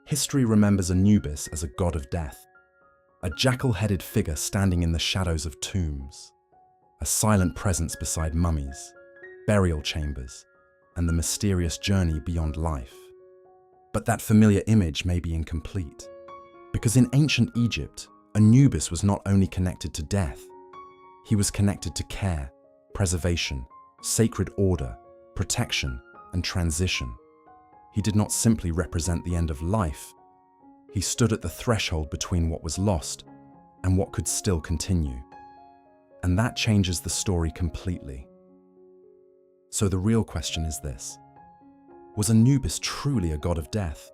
History remembers Anubis as a god of death, a jackal-headed figure standing in the shadows of tombs, a silent presence beside mummies, burial chambers, and the mysterious journey beyond life. But that familiar image may be incomplete, because in ancient Egypt, Anubis was not only connected to death, he was connected to care, preservation, sacred order, protection, and transition. He did not simply represent the end of life, he stood at the threshold between what was lost and what could still continue. And that changes the story completely. So the real question is this: was Anubis truly a god of death?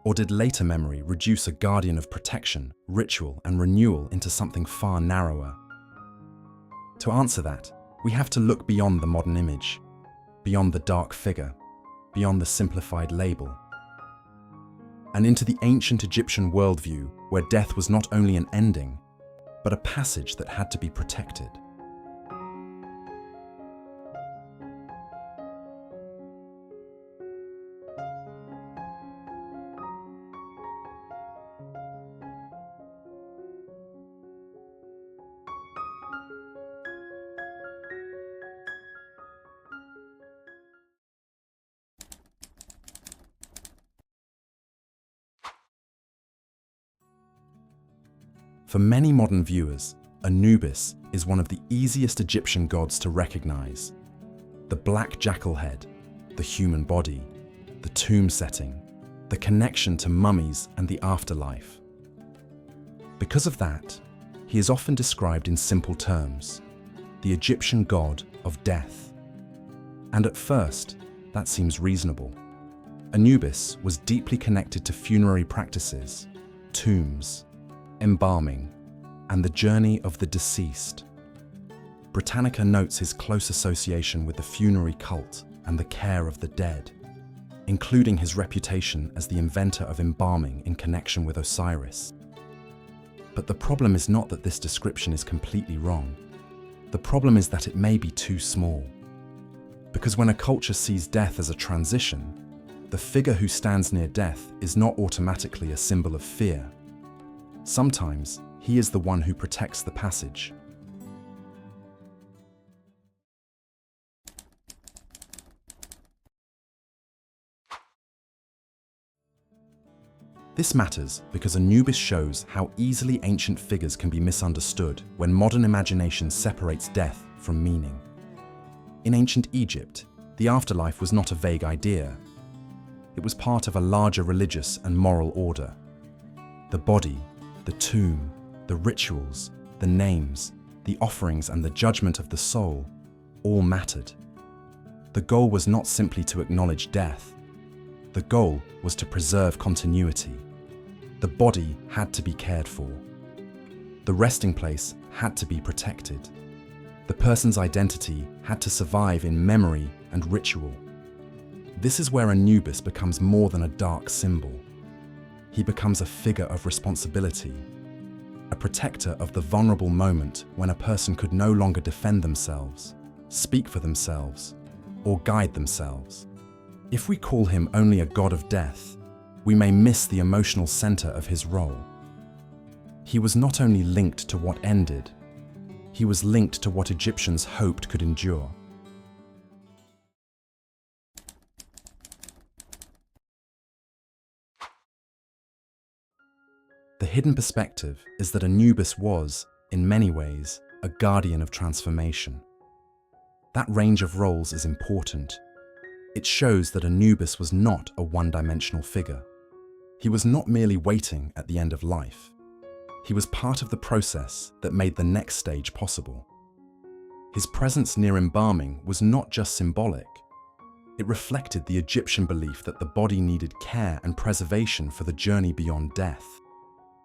Or did later memory reduce a guardian of protection, ritual, and renewal into something far narrower? To answer that, we have to look beyond the modern image, beyond the dark figure, beyond the simplified label, and into the ancient Egyptian worldview where death was not only an ending, but a passage that had to be protected. For many modern viewers, Anubis is one of the easiest Egyptian gods to recognize. The black jackal head, the human body, the tomb setting, the connection to mummies and the afterlife. Because of that, he is often described in simple terms: the Egyptian god of death. And at first, that seems reasonable. Anubis was deeply connected to funerary practices, tombs, embalming, and the journey of the deceased. Britannica notes his close association with the funerary cult and the care of the dead, including his reputation as the inventor of embalming in connection with Osiris. But the problem is not that this description is completely wrong. The problem is that it may be too small. Because when a culture sees death as a transition, the figure who stands near death is not automatically a symbol of fear. Sometimes, he is the one who protects the passage. This matters because Anubis shows how easily ancient figures can be misunderstood when modern imagination separates death from meaning. In ancient Egypt, the afterlife was not a vague idea. It was part of a larger religious and moral order. The body, the tomb, the rituals, the names, the offerings, and the judgment of the soul all mattered. The goal was not simply to acknowledge death. The goal was to preserve continuity. The body had to be cared for. The resting place had to be protected. The person's identity had to survive in memory and ritual. This is where Anubis becomes more than a dark symbol. He becomes a figure of responsibility, a protector of the vulnerable moment when a person could no longer defend themselves, speak for themselves, or guide themselves. If we call him only a god of death, we may miss the emotional center of his role. He was not only linked to what ended, he was linked to what Egyptians hoped could endure. The hidden perspective is that Anubis was, in many ways, a guardian of transformation. That range of roles is important. It shows that Anubis was not a one-dimensional figure. He was not merely waiting at the end of life. He was part of the process that made the next stage possible. His presence near embalming was not just symbolic. It reflected the Egyptian belief that the body needed care and preservation for the journey beyond death.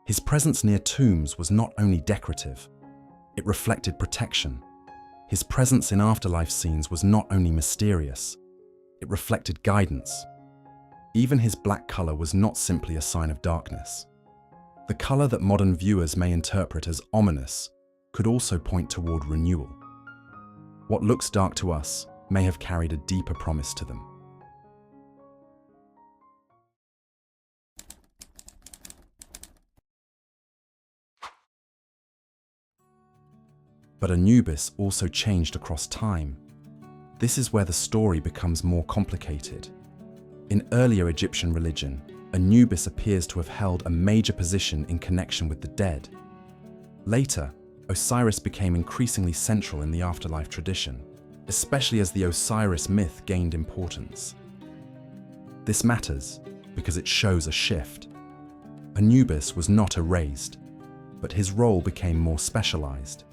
His presence near tombs was not only decorative, it reflected protection. His presence in afterlife scenes was not only mysterious, it reflected guidance. Even his black color was not simply a sign of darkness. The color that modern viewers may interpret as ominous could also point toward renewal. What looks dark to us may have carried a deeper promise to them. But Anubis also changed across time. This is where the story becomes more complicated. In earlier Egyptian religion, Anubis appears to have held a major position in connection with the dead. Later, Osiris became increasingly central in the afterlife tradition, especially as the Osiris myth gained importance. This matters because it shows a shift. Anubis was not erased, but his role became more specialized.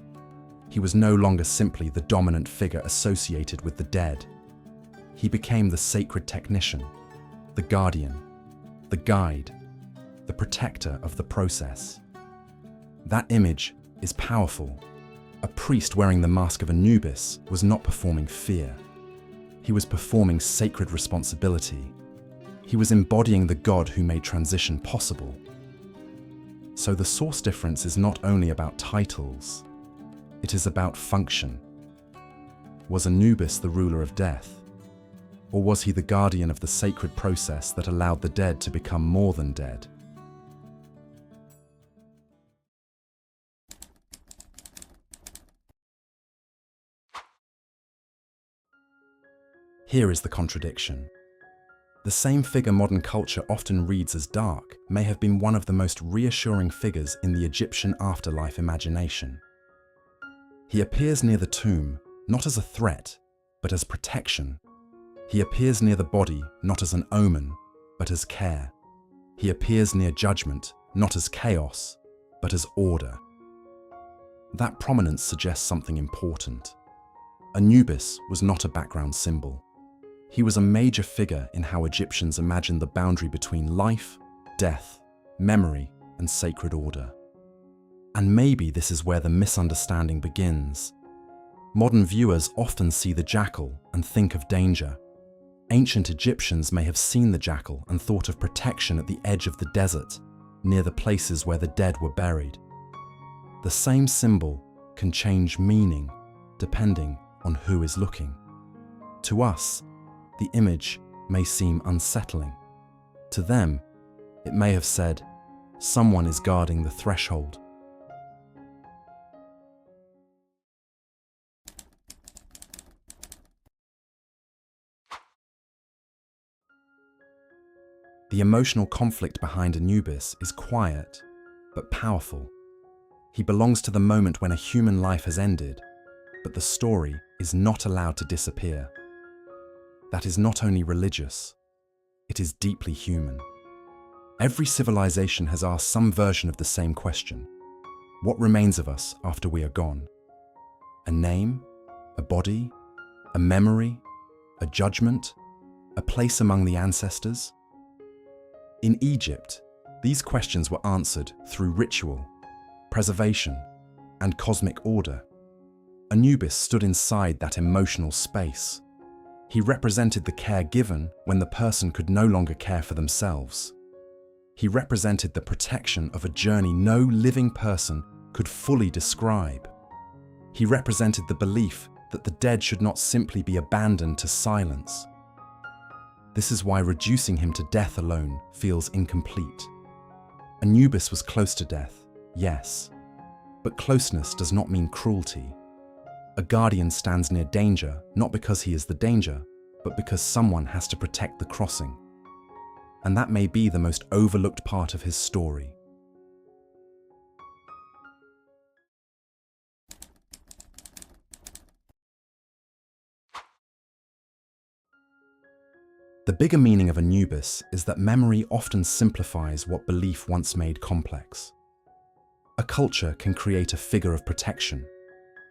He was no longer simply the dominant figure associated with the dead. He became the sacred technician, the guardian, the guide, the protector of the process. That image is powerful. A priest wearing the mask of Anubis was not performing fear. He was performing sacred responsibility. He was embodying the God who made transition possible. So the source difference is not only about titles, it is about function. Was Anubis the ruler of death? Or was he the guardian of the sacred process that allowed the dead to become more than dead? Here is the contradiction. The same figure modern culture often reads as dark may have been one of the most reassuring figures in the Egyptian afterlife imagination. He appears near the tomb, not as a threat, but as protection. He appears near the body, not as an omen, but as care. He appears near judgment, not as chaos, but as order. That prominence suggests something important. Anubis was not a background symbol. He was a major figure in how Egyptians imagined the boundary between life, death, memory, and sacred order. And maybe this is where the misunderstanding begins. Modern viewers often see the jackal and think of danger. Ancient Egyptians may have seen the jackal and thought of protection at the edge of the desert, near the places where the dead were buried. The same symbol can change meaning depending on who is looking. To us, the image may seem unsettling. To them, it may have said, someone is guarding the threshold. The emotional conflict behind Anubis is quiet, but powerful. He belongs to the moment when a human life has ended, but the story is not allowed to disappear. That is not only religious, it is deeply human. Every civilization has asked some version of the same question. What remains of us after we are gone? A name? A body? A memory? A judgment? A place among the ancestors? In Egypt, these questions were answered through ritual, preservation, and cosmic order. Anubis stood inside that emotional space. He represented the care given when the person could no longer care for themselves. He represented the protection of a journey no living person could fully describe. He represented the belief that the dead should not simply be abandoned to silence. This is why reducing him to death alone feels incomplete. Anubis was close to death, yes, but closeness does not mean cruelty. A guardian stands near danger not because he is the danger, but because someone has to protect the crossing. And that may be the most overlooked part of his story. The bigger meaning of Anubis is that memory often simplifies what belief once made complex. A culture can create a figure of protection.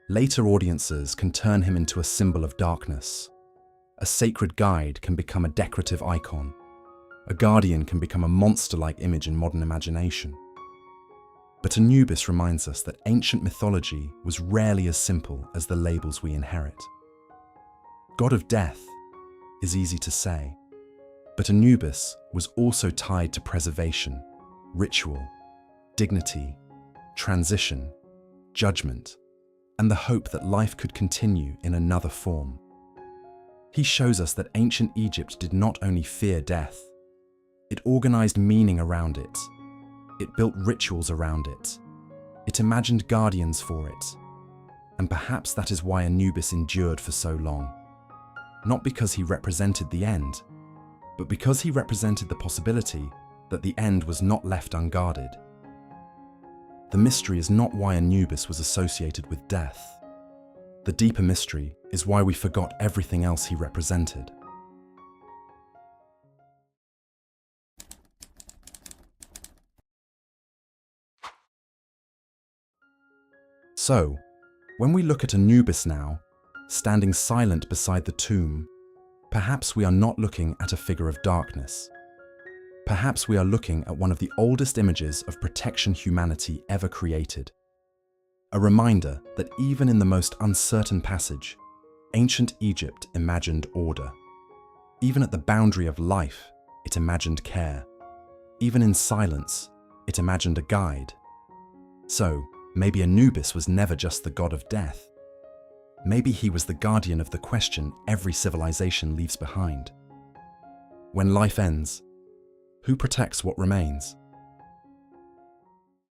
Later audiences can turn him into a symbol of darkness. A sacred guide can become a decorative icon. A guardian can become a monster-like image in modern imagination. But Anubis reminds us that ancient mythology was rarely as simple as the labels we inherit. God of death is easy to say, but Anubis was also tied to preservation, ritual, dignity, transition, judgment, and the hope that life could continue in another form. He shows us that ancient Egypt did not only fear death, it organized meaning around it. It built rituals around it. It imagined guardians for it. And perhaps that is why Anubis endured for so long. Not because he represented the end, but because he represented the possibility that the end was not left unguarded. The mystery is not why Anubis was associated with death. The deeper mystery is why we forgot everything else he represented. So, when we look at Anubis now, standing silent beside the tomb, perhaps we are not looking at a figure of darkness. Perhaps we are looking at one of the oldest images of protection humanity ever created. A reminder that even in the most uncertain passage, ancient Egypt imagined order. Even at the boundary of life, it imagined care. Even in silence, it imagined a guide. So, maybe Anubis was never just the god of death. Maybe he was the guardian of the question every civilization leaves behind. When life ends, who protects what remains?